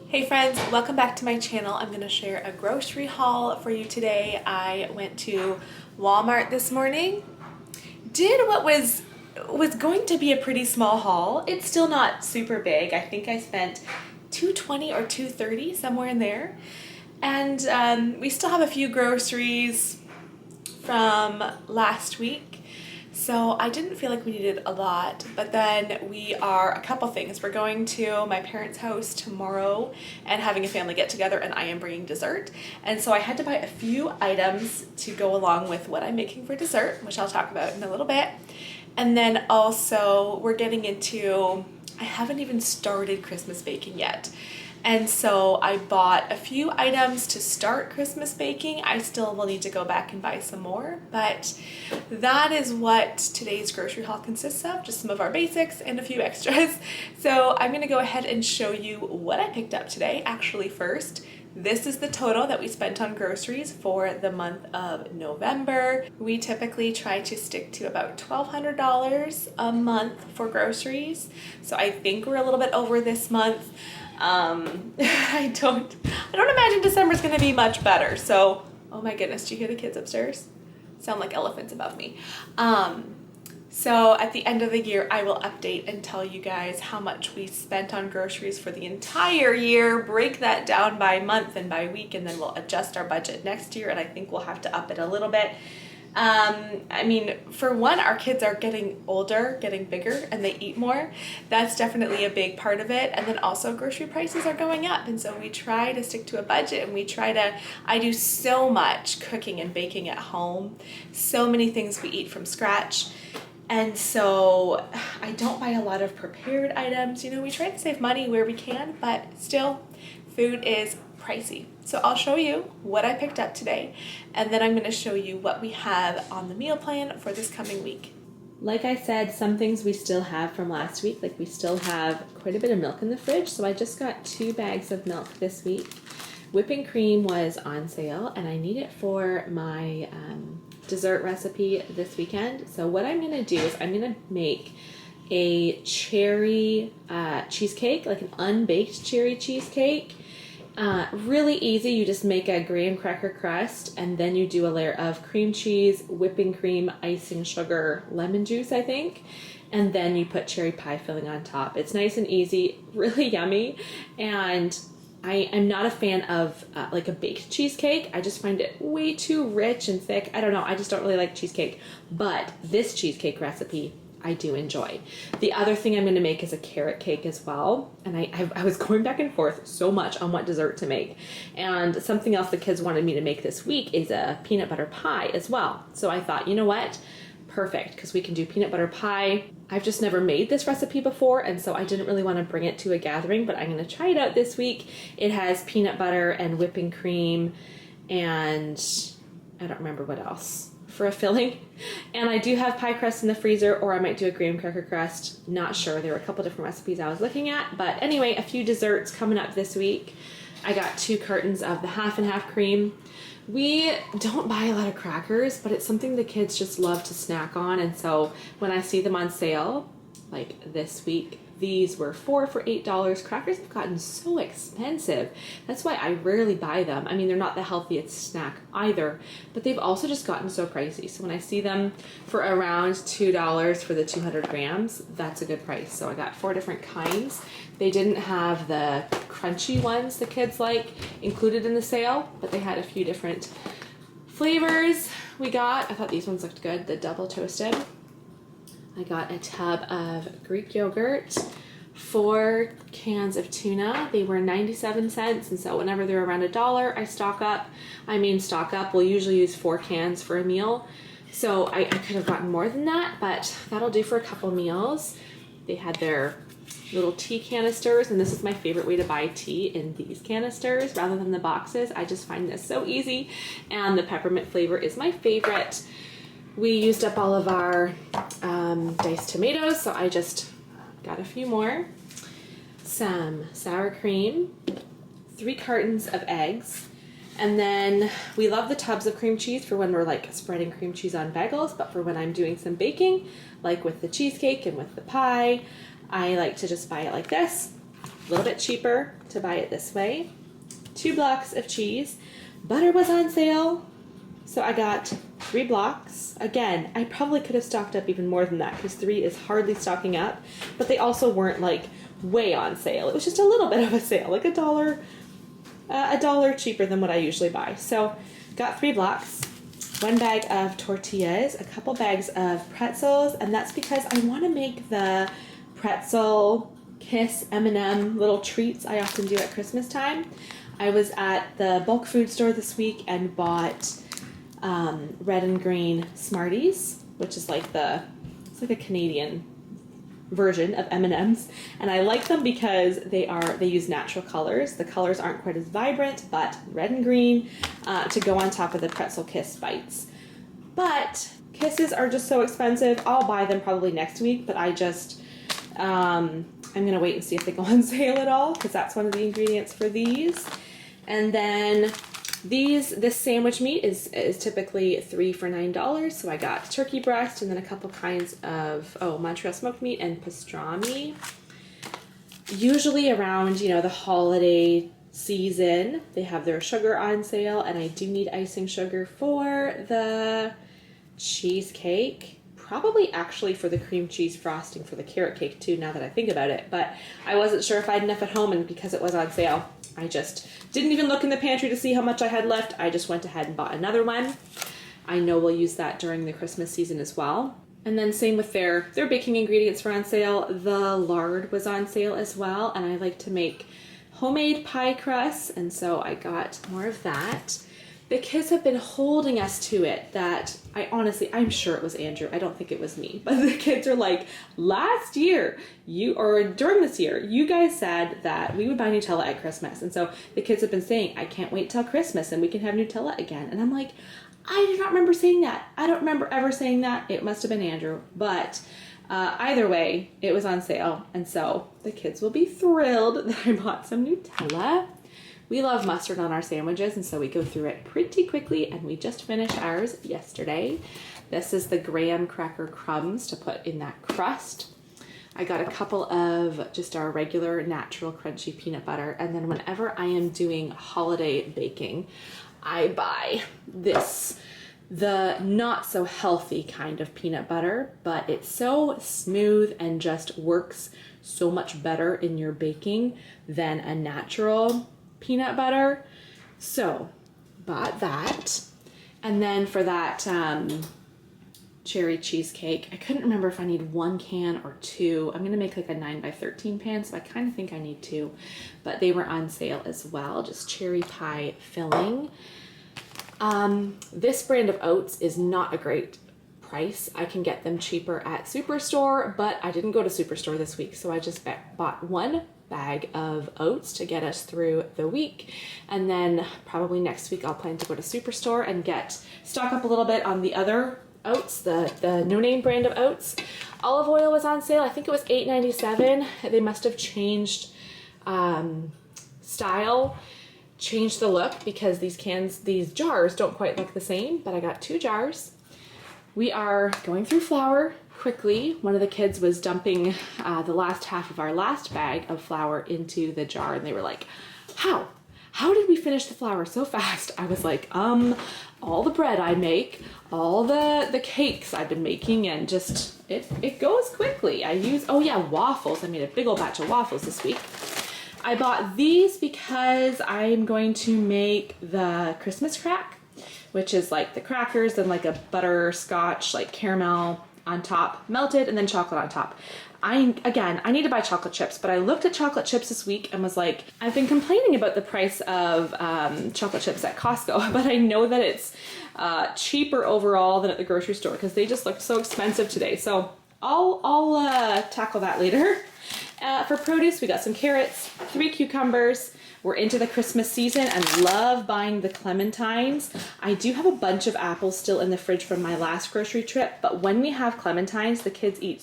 Hey friends, welcome back to my channel. I'm going to share a grocery haul for you today. I went to Walmart this morning, did what was going to be a pretty small haul. It's still not super big. I think I spent $220 or $230, somewhere in there. And we still have a few groceries from last week. So I didn't feel like we needed a lot, but then a couple things. We're going to my parents' house tomorrow and having a family get together, and I am bringing dessert. And so I had to buy a few items to go along with what I'm making for dessert, which I'll talk about in a little bit. And then also we're getting into, I haven't even started Christmas baking yet. And so I bought a few items to start Christmas baking. I still will need to go back and buy some more, but that is what today's grocery haul consists of, just some of our basics and a few extras. So I'm gonna go ahead and show you what I picked up today. Actually, first, this is the total that we spent on groceries for the month of November. We typically try to stick to about $1,200 a month for groceries. So I think we're a little bit over this month. I don't imagine December's gonna be much better. So, oh my goodness, do you hear the kids upstairs? Sound like elephants above me. So at the end of the year, I will update and tell you guys how much we spent on groceries for the entire year, break that down by month and by week, and then we'll adjust our budget next year, and I think we'll have to up it a little bit. I mean, for one, our kids are getting older, getting bigger, and they eat more. That's definitely a big part of it. And then also grocery prices are going up. And so we try to stick to a budget, and I do so much cooking and baking at home. So many things we eat from scratch. And so I don't buy a lot of prepared items. You know, we try to save money where we can, but still, food is pricey. So I'll show you what I picked up today, and then I'm going to show you what we have on the meal plan for this coming week. Like I said, some things we still have from last week, like we still have quite a bit of milk in the fridge, so I just got 2 bags of milk this week. Whipping cream was on sale, and I need it for my dessert recipe this weekend. So what I'm going to do is I'm going to make a cherry cheesecake, like an unbaked cherry cheesecake. Really easy. You just make a graham cracker crust, and then you do a layer of cream cheese, whipping cream, icing sugar, lemon juice, I think, and then you put cherry pie filling on top. It's nice and easy, really yummy, and I'm not a fan of like a baked cheesecake. I just find it way too rich and thick. I don't know. I just don't really like cheesecake, but this cheesecake recipe I do enjoy. The other thing I'm going to make is a carrot cake as well. And I was going back and forth so much on what dessert to make. And something else the kids wanted me to make this week is a peanut butter pie as well. So I thought, you know what? Perfect, because we can do peanut butter pie. I've just never made this recipe before, and so I didn't really want to bring it to a gathering, but I'm going to try it out this week. It has peanut butter and whipping cream, and I don't remember what else for a filling. And I do have pie crust in the freezer, or I might do a graham cracker crust. Not sure. There were a couple different recipes I was looking at. But anyway, a few desserts coming up this week. I got 2 cartons of the half and half cream. We don't buy a lot of crackers, but it's something the kids just love to snack on. And so when I see them on sale, like this week, these were 4 for $8. Crackers have gotten so expensive. That's why I rarely buy them. I mean, they're not the healthiest snack either, but they've also just gotten so pricey. So when I see them for around $2 for the 200 grams, that's a good price. So I got 4 different kinds. They didn't have the crunchy ones the kids like included in the sale, but they had a few different flavors we got. I thought these ones looked good, the double toasted. I got a tub of Greek yogurt, 4 cans of tuna. They were 97 cents, and so whenever they're around $1, I stock up. We'll usually use 4 cans for a meal. So I could have gotten more than that, but that'll do for a couple meals. They had their little tea canisters, and this is my favorite way to buy tea, in these canisters rather than the boxes. I just find this so easy, and the peppermint flavor is my favorite. We used up all of our diced tomatoes, so I just got a few more. Some sour cream, 3 cartons of eggs, and then we love the tubs of cream cheese for when we're like spreading cream cheese on bagels, but for when I'm doing some baking, like with the cheesecake and with the pie, I like to just buy it like this. A little bit cheaper to buy it this way. 2 blocks of cheese. Butter was on sale, so I got 3 blocks. Again, I probably could have stocked up even more than that because 3 is hardly stocking up, but they also weren't like way on sale. It was just a little bit of a sale, like a dollar cheaper than what I usually buy. So got 3 blocks, 1 bag of tortillas, a couple bags of pretzels, and that's because I want to make the pretzel kiss M&M little treats I often do at Christmas time. I was at the bulk food store this week and bought red and green Smarties, which is like it's like a Canadian version of M&Ms, and I like them because they use natural colors. The colors aren't quite as vibrant, but red and green to go on top of the pretzel kiss bites. But kisses are just so expensive. I'll buy them probably next week, but I just I'm gonna wait and see if they go on sale at all, because that's one of the ingredients for these. And then this sandwich meat is typically 3 for $9, so I got turkey breast and then a couple kinds of Montreal smoked meat and pastrami. Usually around the holiday season, they have their sugar on sale, and I do need icing sugar for the cheesecake. Probably actually for the cream cheese frosting for the carrot cake too, now that I think about it. But I wasn't sure if I had enough at home, and because it was on sale, I just didn't even look in the pantry to see how much I had left. I just went ahead and bought another one. I know we'll use that during the Christmas season as well. And then same with their baking ingredients were on sale. The lard was on sale as well, and I like to make homemade pie crusts, and so I got more of that. The kids have been holding us to it that I'm sure it was Andrew. I don't think it was me. But the kids are like, last year, during this year, you guys said that we would buy Nutella at Christmas. And so the kids have been saying, I can't wait till Christmas and we can have Nutella again. And I'm like, I do not remember saying that. I don't remember ever saying that. It must have been Andrew. But either way, it was on sale. And so the kids will be thrilled that I bought some Nutella. We love mustard on our sandwiches, and so we go through it pretty quickly, and we just finished ours yesterday. This is the graham cracker crumbs to put in that crust. I got a couple of just our regular natural crunchy peanut butter, and then whenever I am doing holiday baking, I buy the not so healthy kind of peanut butter, but it's so smooth and just works so much better in your baking than a natural peanut butter. So bought that. And then for that cherry cheesecake, I couldn't remember if I need 1 can or 2. I'm gonna make like a 9x13 pan, so I kind of think I need 2, but they were on sale as well, just cherry pie filling. This brand of oats is not a great price. I can get them cheaper at Superstore, but I didn't go to Superstore this week, so I just bought 1 bag of oats to get us through the week, and then probably next week I'll plan to go to Superstore and stock up a little bit on the other oats, the no name brand of oats. Olive oil was on sale. I think it was $8.97. They must have changed style, changed the look, because these jars don't quite look the same, but I got 2 jars. We are going through flour quickly. One of the kids was dumping the last half of our last bag of flour into the jar, and they were like, how did we finish the flour so fast? I was like, all the bread I make, all the cakes I've been making, and just it goes quickly. I use waffles. I made a big old batch of waffles this week. I bought these because I'm going to make the Christmas crack, which is like the crackers and like a butterscotch like caramel on top, melted, and then chocolate on top. I need to buy chocolate chips, but I looked at chocolate chips this week and was like, I've been complaining about the price of chocolate chips at Costco, but I know that it's cheaper overall than at the grocery store because they just looked so expensive today. So I'll tackle that later. For produce, we got some carrots, 3 cucumbers. We're into the Christmas season and love buying the clementines. I do have a bunch of apples still in the fridge from my last grocery trip, but when we have clementines, the kids eat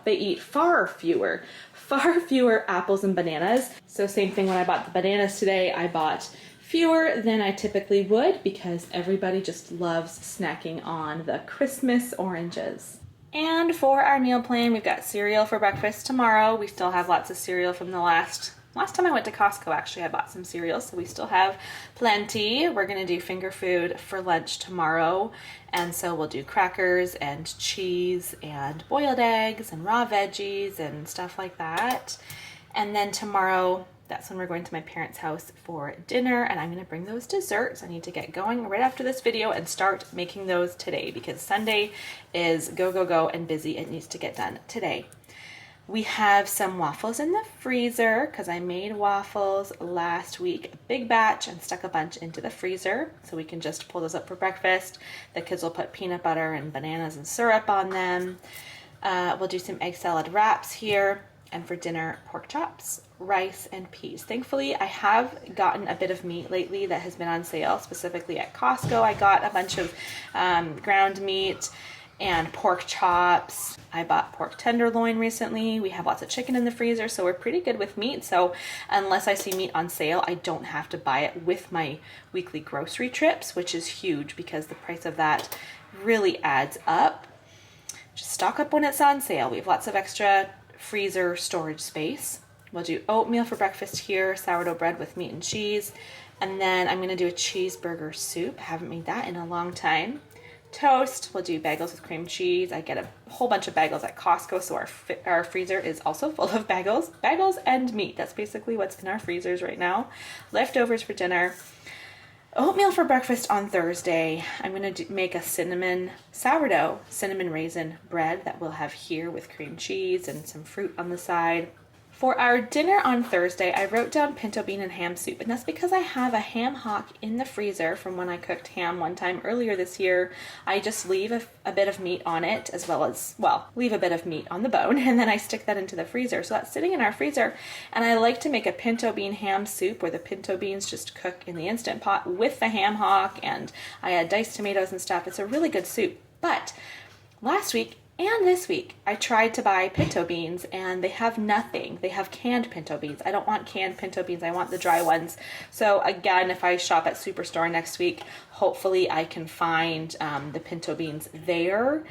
they eat far fewer apples and bananas. So same thing when I bought the bananas today, I bought fewer than I typically would because everybody just loves snacking on the Christmas oranges. And for our meal plan, we've got cereal for breakfast tomorrow. We still have lots of cereal from the last time I went to Costco. Actually, I bought some cereal, so we still have plenty. We're gonna do finger food for lunch tomorrow, and so we'll do crackers and cheese and boiled eggs and raw veggies and stuff like that. And then tomorrow, that's when we're going to my parents' house for dinner, and I'm gonna bring those desserts. I need to get going right after this video and start making those today because Sunday is go, go, go and busy. It needs to get done today. We have some waffles in the freezer because I made waffles last week, a big batch, and stuck a bunch into the freezer so we can just pull those up for breakfast. The kids will put peanut butter and bananas and syrup on them. We'll do some egg salad wraps here. And for dinner, pork chops, rice, and peas. Thankfully, I have gotten a bit of meat lately that has been on sale, specifically at Costco. I got a bunch of ground meat and pork chops. I bought pork tenderloin recently. We have lots of chicken in the freezer, so we're pretty good with meat. So unless I see meat on sale, I don't have to buy it with my weekly grocery trips, which is huge because the price of that really adds up. Just stock up when it's on sale. We have lots of extra freezer storage space. We'll do oatmeal for breakfast here, sourdough bread with meat and cheese, and then I'm gonna do a cheeseburger soup. I haven't made that in a long time. Toast, we'll do bagels with cream cheese. I get a whole bunch of bagels at Costco, so our freezer is also full of bagels and meat. That's basically what's in our freezers right now. Leftovers for dinner. Oatmeal for breakfast on Thursday. I'm going to make a sourdough cinnamon raisin bread that we'll have here with cream cheese and some fruit on the side. For our dinner on Thursday, I wrote down pinto bean and ham soup, and that's because I have a ham hock in the freezer from when I cooked ham one time earlier this year. I just leave a bit of meat on it as well as, leave a bit of meat on the bone, and then I stick that into the freezer. So that's sitting in our freezer, and I like to make a pinto bean ham soup where the pinto beans just cook in the Instant Pot with the ham hock, and I add diced tomatoes and stuff. It's a really good soup. But last week, and this week, I tried to buy pinto beans and they have nothing. They have canned pinto beans. I don't want canned pinto beans. I want the dry ones. So again, if I shop at Superstore next week, hopefully I can find the pinto beans there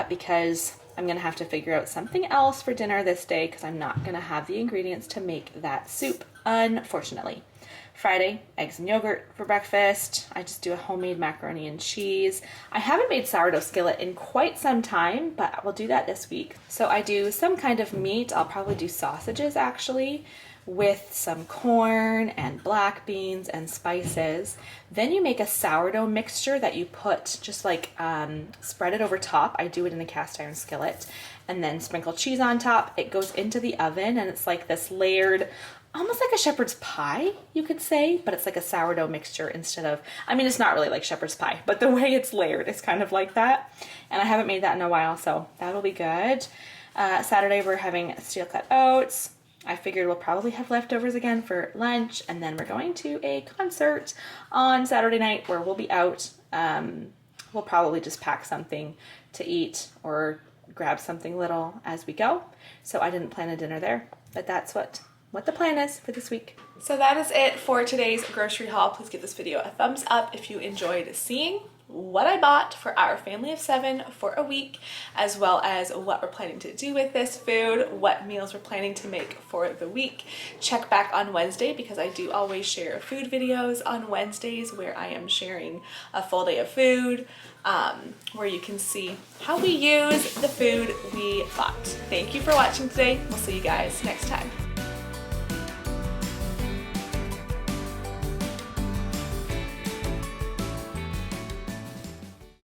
because I'm going to have to figure out something else for dinner this day because I'm not going to have the ingredients to make that soup, unfortunately. Friday, eggs and yogurt for breakfast. I just do a homemade macaroni and cheese. I haven't made sourdough skillet in quite some time, but we'll do that this week. So I do some kind of meat. I'll probably do sausages actually with some corn and black beans and spices. Then you make a sourdough mixture that you put just like spread it over top. I do it in a cast iron skillet and then sprinkle cheese on top. It goes into the oven and it's like this layered, almost like a shepherd's pie, you could say, but it's like a sourdough mixture instead of, I mean, it's not really like shepherd's pie, but the way it's layered is kind of like that. And I haven't made that in a while, so that'll be good. Saturday, we're having steel cut oats. I figured we'll probably have leftovers again for lunch, and then we're going to a concert on Saturday night where we'll be out. We'll probably just pack something to eat or grab something little as we go. So I didn't plan a dinner there, but that's what the plan is for this week. So that is it for today's grocery haul. Please give this video a thumbs up if you enjoyed seeing what I bought for our family of 7 for a week, as well as what we're planning to do with this food, what meals we're planning to make for the week. Check back on Wednesday because I do always share food videos on Wednesdays where I am sharing a full day of food, where you can see how we use the food we bought. Thank you for watching today. We'll see you guys next time.